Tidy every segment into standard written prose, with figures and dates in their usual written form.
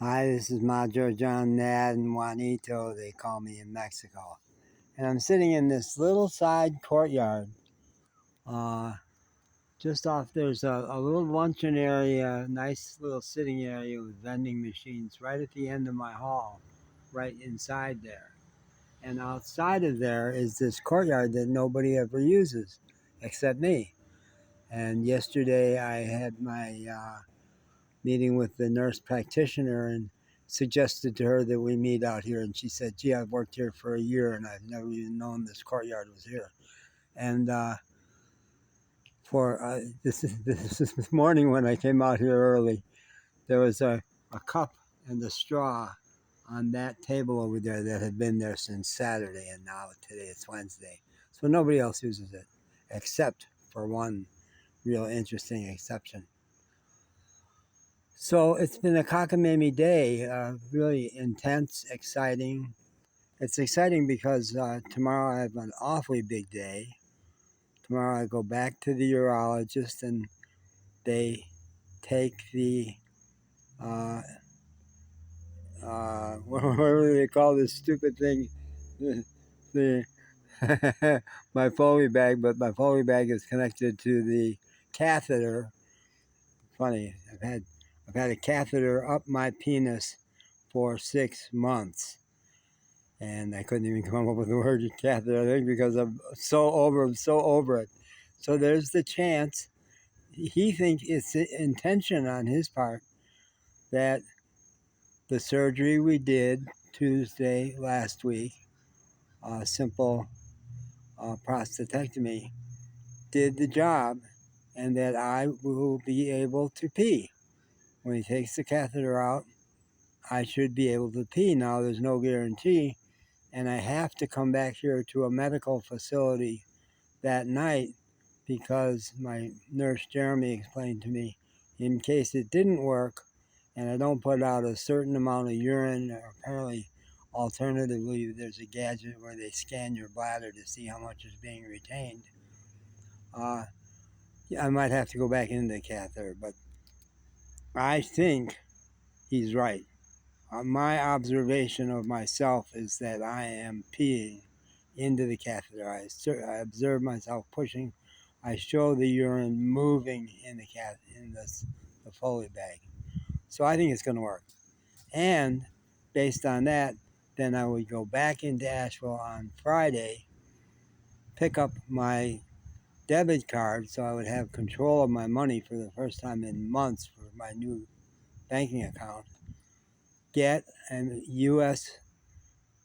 Hi, this is Madro, John, Nad, and Juanito, they call me in Mexico. And I'm sitting in this little side courtyard. Just off, there's a little luncheon area, nice little sitting area with vending machines right at the end of my hall, right inside there. And outside of there is this courtyard that nobody ever uses except me. And yesterday I had my meeting with the nurse practitioner and suggested to her that we meet out here. And she said, gee, I've worked here for a year and I've never even known this courtyard was here. And this morning when I came out here early, there was a cup and a straw on that table over there that had been there since Saturday, and now today it's Wednesday. So nobody else uses it except for one real interesting exception. So it's been a cockamamie day, really intense, exciting. It's exciting because tomorrow I have an awfully big day. Tomorrow I go back to the urologist and they take the, what do they call this stupid thing? The my Foley bag, but my Foley bag is connected to the catheter. Funny, I've had a catheter up my penis for 6 months, and I couldn't even come up with the word catheter, I think, because I'm so over it. So there's the chance, he thinks it's intention on his part, that the surgery we did Tuesday last week, simple prostatectomy, did the job, and that I will be able to pee. When he takes the catheter out, I should be able to pee. Now, there's no guarantee, and I have to come back here to a medical facility that night because my nurse Jeremy explained to me, in case it didn't work and I don't put out a certain amount of urine, or apparently alternatively there's a gadget where they scan your bladder to see how much is being retained, I might have to go back into the catheter. But I think he's right. My observation of myself is that I am peeing into the catheter. I observe myself pushing. I show the urine moving in the Foley bag. So I think it's going to work. And based on that, then I would go back into Asheville on Friday, pick up my debit card so I would have control of my money for the first time in months for my new banking account, get a U.S.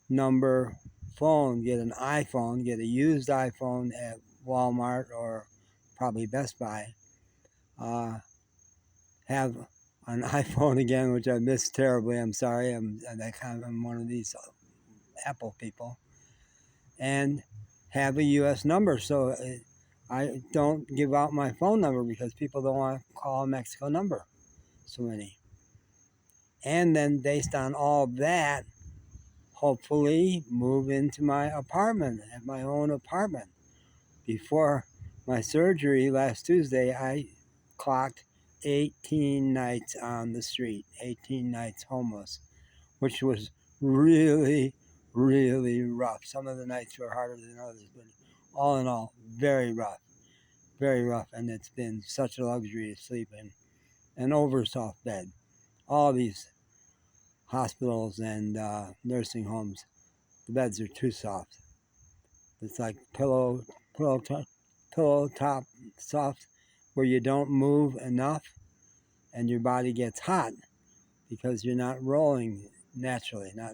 number phone, get an iPhone, get a used iPhone at Walmart or probably Best Buy, have an iPhone again, which I miss terribly. I'm sorry. I'm one of these Apple people, and have a U.S. number. So I don't give out my phone number because people don't want to call a Mexico number. So many. And then based on all that, hopefully move into my apartment, have my own apartment. Before my surgery last Tuesday, I clocked 18 nights on the street, 18 nights homeless, which was really, really rough. Some of the nights were harder than others, but all in all, very rough, very rough. And it's been such a luxury to sleep in an oversoft bed. All these hospitals and nursing homes, the beds are too soft. It's like pillow top soft, where you don't move enough and your body gets hot because you're not rolling naturally, not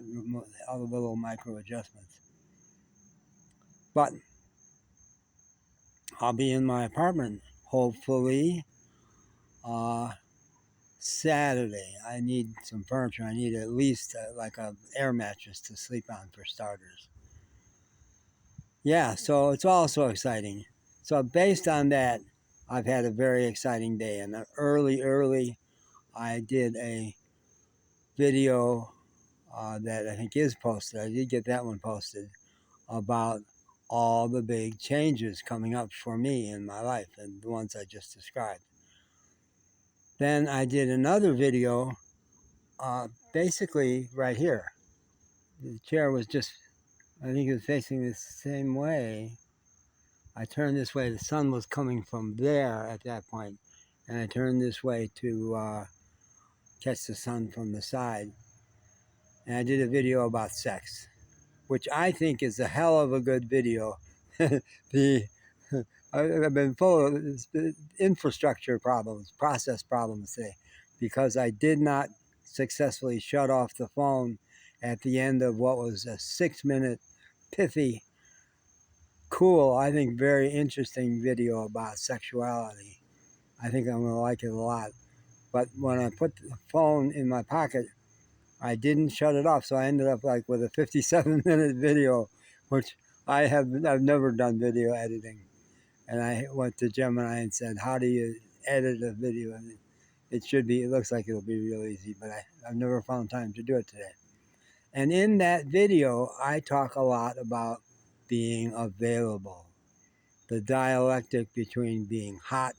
all the little micro adjustments. But I'll be in my apartment hopefully Saturday. I need some furniture. I need at least like a air mattress to sleep on for starters. Yeah, so it's all so exciting. So based on that, I've had a very exciting day. And early, I did a video that I think is posted. I did get that one posted about all the big changes coming up for me in my life and the ones I just described. Then I did another video basically right here. The chair was just, I think it was facing the same way. I turned this way. The sun was coming from there at that point, and I turned this way to catch the sun from the side. And I did a video about sex, which I think is a hell of a good video. the I've been full of infrastructure problems, process problems today, because I did not successfully shut off the phone at the end of what was a 6-minute pithy, cool, I think very interesting video about sexuality. I think I'm going to like it a lot. But when I put the phone in my pocket, I didn't shut it off, so I ended up like with a 57-minute video, which I've never done video editing. And I went to Gemini and said, how do you edit a video? And it looks like it'll be real easy, but I've never found time to do it today. And in that video, I talk a lot about being available, the dialectic between being hot,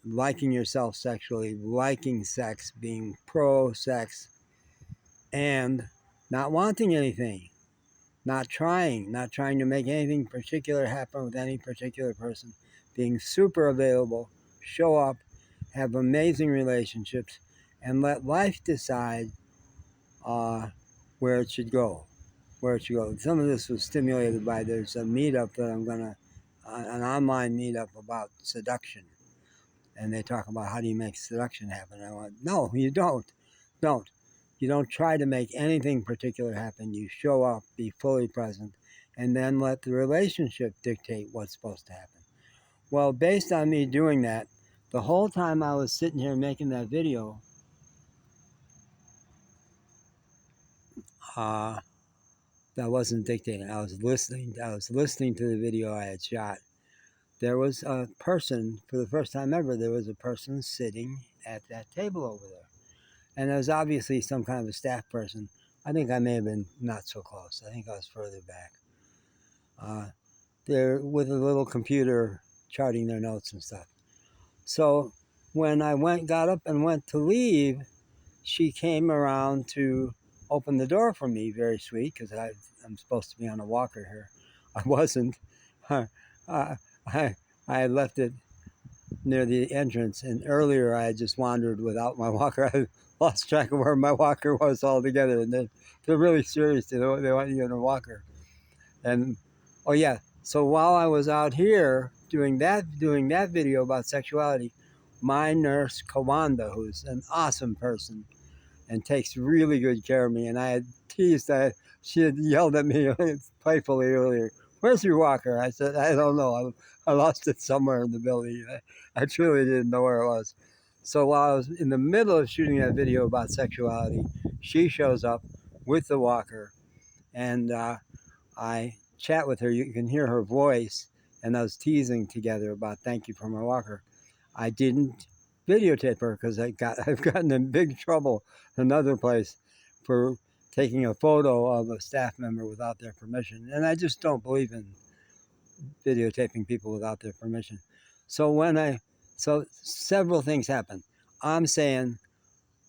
liking yourself sexually, liking sex, being pro-sex, and not wanting anything, not trying to make anything particular happen with any particular person, being super available, show up, have amazing relationships, and let life decide where it should go. Some of this was stimulated by, there's a meetup that I'm going to, an online meetup about seduction. And they talk about how do you make seduction happen. I went, no, you don't. You don't try to make anything particular happen. You show up, be fully present, and then let the relationship dictate what's supposed to happen. Well, based on me doing that, the whole time I was sitting here making that video, that wasn't dictating. I was listening to the video I had shot. There was a person, for the first time ever, there was a person sitting at that table over there. And there was obviously some kind of a staff person. I think I may have been not so close. I think I was further back. They're with a little computer charting their notes and stuff. So when I got up and went to leave, she came around to open the door for me, very sweet, because I'm supposed to be on a walker here. I wasn't. I had left it near the entrance, and earlier I had just wandered without my walker. I lost track of where my walker was altogether, and they're really serious. They want you in a walker. And oh yeah, so while I was out here doing that video about sexuality, my nurse Kawanda, who's an awesome person and takes really good care of me, and I had teased that she had yelled at me playfully earlier, "Where's your walker?" I said, "I don't know. I lost it somewhere in the building." I truly didn't know where it was. So while I was in the middle of shooting that video about sexuality, she shows up with the walker, and I chat with her. You can hear her voice, and I was teasing together about thank you for my walker. I didn't videotape her because I've gotten in big trouble another place for taking a photo of a staff member without their permission, and I just don't believe in videotaping people without their permission. So several things happen. I'm saying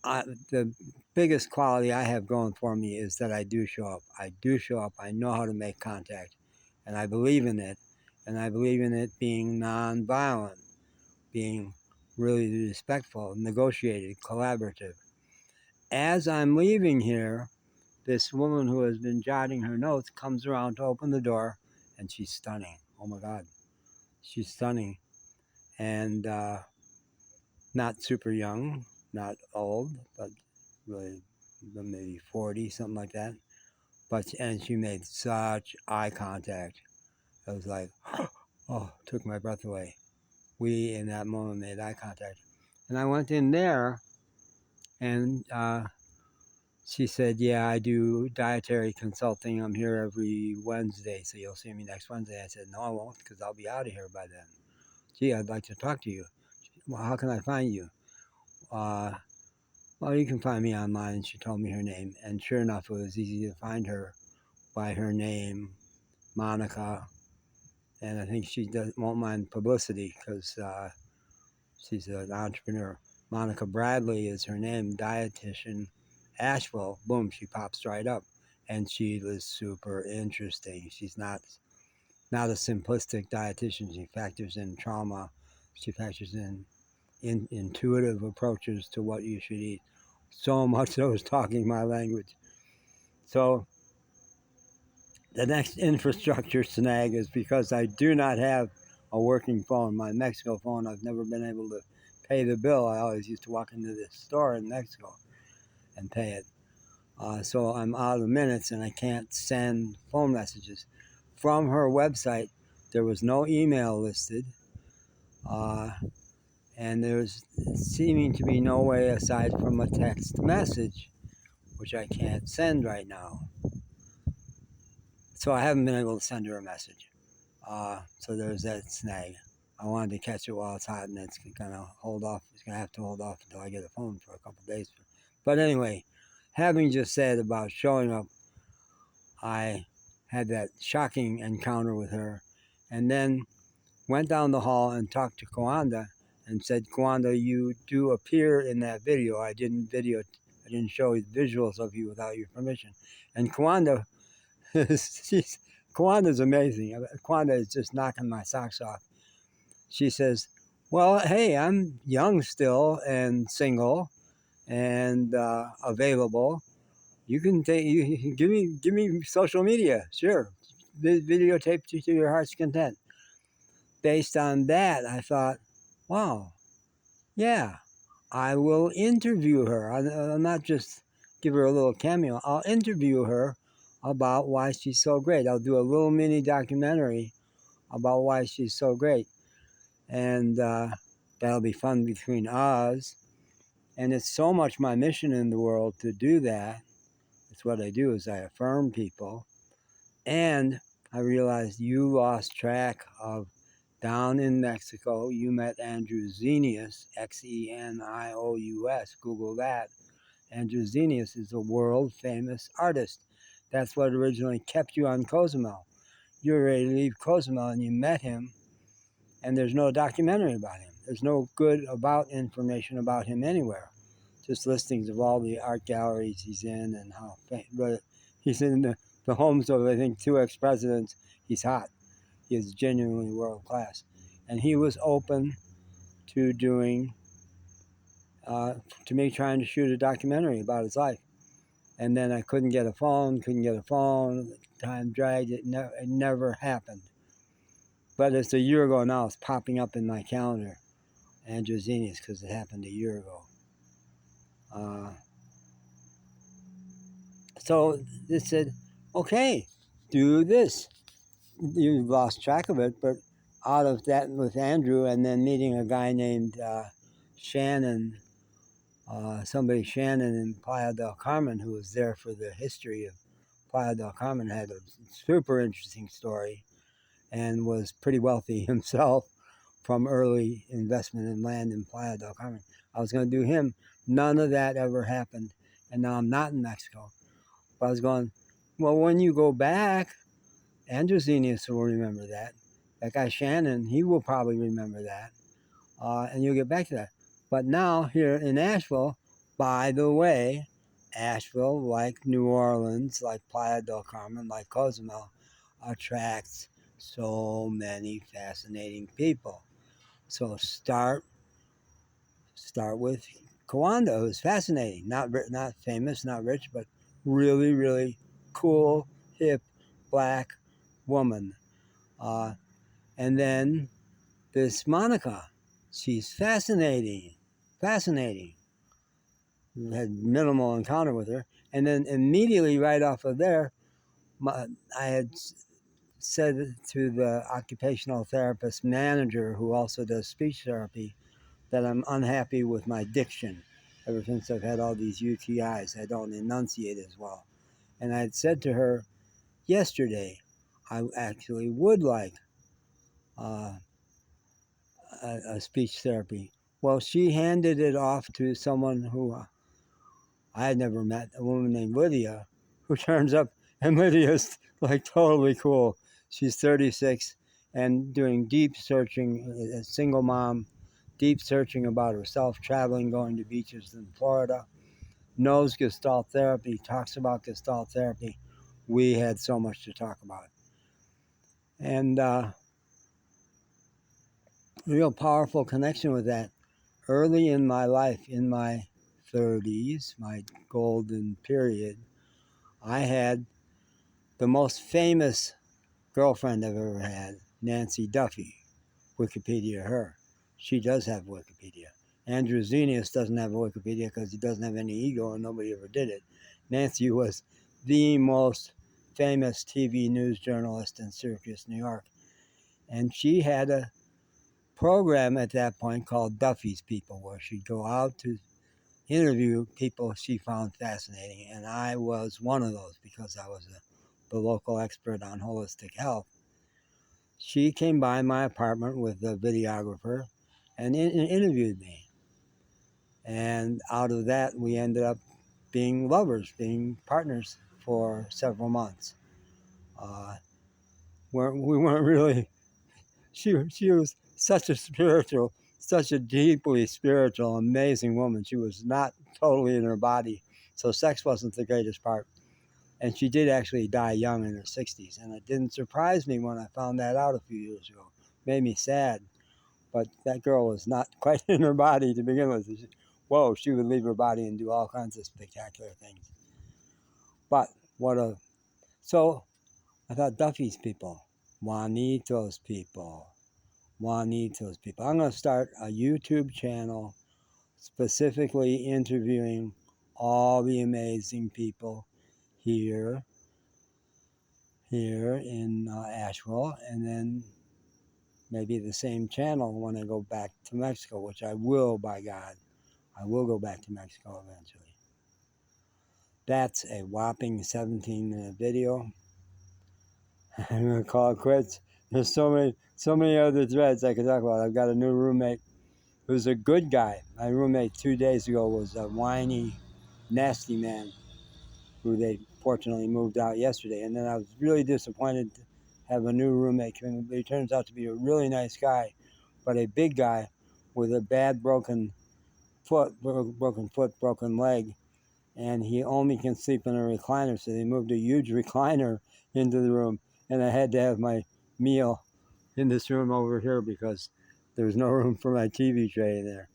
the biggest quality I have going for me is that I do show up. I know how to make contact, and I believe in it. And I believe in it being nonviolent, being really respectful, negotiated, collaborative. As I'm leaving here, this woman who has been jotting her notes comes around to open the door, and she's stunning. Oh my God, she's stunning. And not super young, not old, but really maybe 40, something like that. And she made such eye contact. I was like, oh, took my breath away. We, in that moment, made eye contact. And I went in there, and she said, yeah, I do dietary consulting. I'm here every Wednesday, so you'll see me next Wednesday. I said, no, I won't, because I'll be out of here by then. Gee, I'd like to talk to you. Well, how can I find you? Well, you can find me online. And she told me her name. And sure enough, it was easy to find her by her name, Monica. And I think she won't mind publicity because she's an entrepreneur. Monica Bradley is her name, dietitian, Asheville, boom, she pops right up. And she was super interesting. She's not a simplistic dietitian. She factors in trauma. She factors in intuitive approaches to what you should eat. So much so is talking my language. So the next infrastructure snag is because I do not have a working phone. My Mexico phone, I've never been able to pay the bill. I always used to walk into the store in Mexico and pay it. So I'm out of minutes and I can't send phone messages. From her website, there was no email listed. And there's seeming to be no way aside from a text message, which I can't send right now. So I haven't been able to send her a message. So there's that snag. I wanted to catch it while it's hot, and it's gonna hold off. It's gonna have to hold off until I get a phone for a couple of days. But anyway, having just said about showing up, I had that shocking encounter with her, and then went down the hall and talked to Kawanda and said, Kawanda, you do appear in that video. I didn't show visuals of you without your permission. And Kawanda, Kawanda's amazing. Kawanda is just knocking my socks off. She says, well, hey, I'm young still and single and available. You can give me social media, sure. Videotape to your heart's content. Based on that, I thought, wow, yeah, I will interview her. I'll not just give her a little cameo. I'll interview her about why she's so great. I'll do a little mini documentary about why she's so great. And that'll be fun between us. And it's so much my mission in the world to do that. It's what I do is I affirm people. And I realized you lost track of down in Mexico, you met Andrew Xenius, Xenious. Google that. Andrew Xenius is a world famous artist. That's what originally kept you on Cozumel. You were ready to leave Cozumel and you met him, and there's no documentary about him. There's no good about information about him anywhere. Just listings of all the art galleries he's in and how, but he's in the homes of, I think, 2 ex-presidents. He's hot. He is genuinely world class. And he was open to doing, to me trying to shoot a documentary about his life. And then I couldn't get a phone. Time dragged. It never happened. But it's a year ago now. It's popping up in my calendar, Andrew Xenius, because it happened a year ago. So they said, okay, do this. You lost track of it, but out of that with Andrew and then meeting a guy named Shannon, Shannon in Playa del Carmen, who was there for the history of Playa del Carmen, had a super interesting story and was pretty wealthy himself from early investment in land in Playa del Carmen. I was going to do him. None of that ever happened. And now I'm not in Mexico. But I was going, well, when you go back, Andrew Xenius will remember that. That guy Shannon, he will probably remember that. And you'll get back to that. But now here in Asheville, by the way, Asheville, like New Orleans, like Playa del Carmen, like Cozumel, attracts so many fascinating people. So start with Kawanda, who's fascinating. Not famous, not rich, but really, really cool, hip, black woman. And then this Monica, she's fascinating. Had minimal encounter with her. And then immediately right off of there, I had said to the occupational therapist manager who also does speech therapy that I'm unhappy with my diction. Ever since I've had all these UTIs, I don't enunciate as well. And I had said to her yesterday, I actually would like a speech therapy. Well, she handed it off to someone who I had never met, a woman named Lydia, who turns up, and Lydia's like totally cool. She's 36 and doing deep searching, a single mom, deep searching about herself, traveling, going to beaches in Florida. knows Gestalt therapy, talks about Gestalt therapy. We had so much to talk about. And real powerful connection with that. Early in my life, in my 30s, my golden period, I had the most famous girlfriend I've ever had, Nancy Duffy. Wikipedia her. She does have Wikipedia. Andrew Zenius doesn't have a Wikipedia because he doesn't have any ego and nobody ever did it. Nancy was the most famous TV news journalist in Syracuse, New York. And she had a program at that point called Duffy's People, where she'd go out to interview people she found fascinating. And I was one of those because I was the local expert on holistic health. She came by my apartment with a videographer and interviewed me. And out of that, we ended up being lovers, being partners for several months. We weren't really, she was such a deeply spiritual, amazing woman. She was not totally in her body, so sex wasn't the greatest part. And she did actually die young in her 60s. And it didn't surprise me when I found that out a few years ago. It made me sad. But that girl was not quite in her body to begin with. Whoa, she would leave her body and do all kinds of spectacular things. But so I thought Duffy's People, Juanito's People. I'm going to start a YouTube channel specifically interviewing all the amazing people here in Asheville, and then maybe the same channel when I go back to Mexico, which I will, by God. I will go back to Mexico eventually. That's a whopping 17-minute video. I'm going to call it quits. There's so many other threads I could talk about. I've got a new roommate who's a good guy. My roommate 2 days ago was a whiny, nasty man who they fortunately moved out yesterday. And then I was really disappointed to have a new roommate come in. But he turns out to be a really nice guy, but a big guy with a bad broken broken leg. And he only can sleep in a recliner, so they moved a huge recliner into the room, and I had to have my meal in this room over here because there was no room for my TV tray there.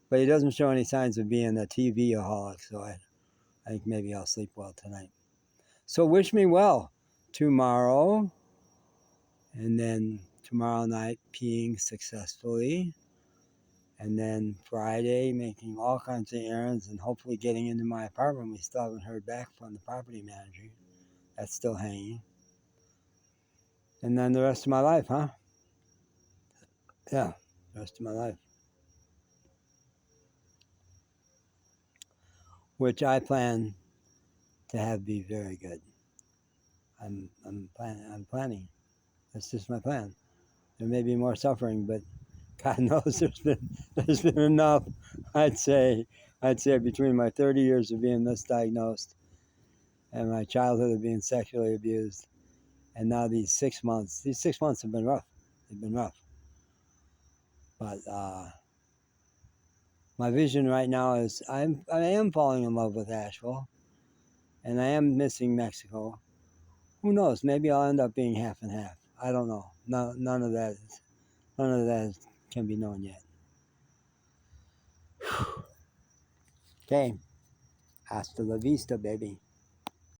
But he doesn't show any signs of being a TV-aholic, so I think maybe I'll sleep well tonight. So wish me well tomorrow, and then tomorrow night peeing successfully, and then Friday making all kinds of errands and hopefully getting into my apartment. We still haven't heard back from the property manager. That's still hanging. And then the rest of my life, huh? Yeah, the rest of my life. Which I plan to have be very good. I'm planning. That's just my plan. There may be more suffering, but God knows there's been enough. I'd say between my 30 years of being misdiagnosed and my childhood of being sexually abused, and now these 6 months. These 6 months have been rough. They've been rough. But my vision right now is I am falling in love with Asheville, and I am missing Mexico. Who knows? Maybe I'll end up being half and half. I don't know. None of that can be known yet. Okay. Hasta la vista, baby.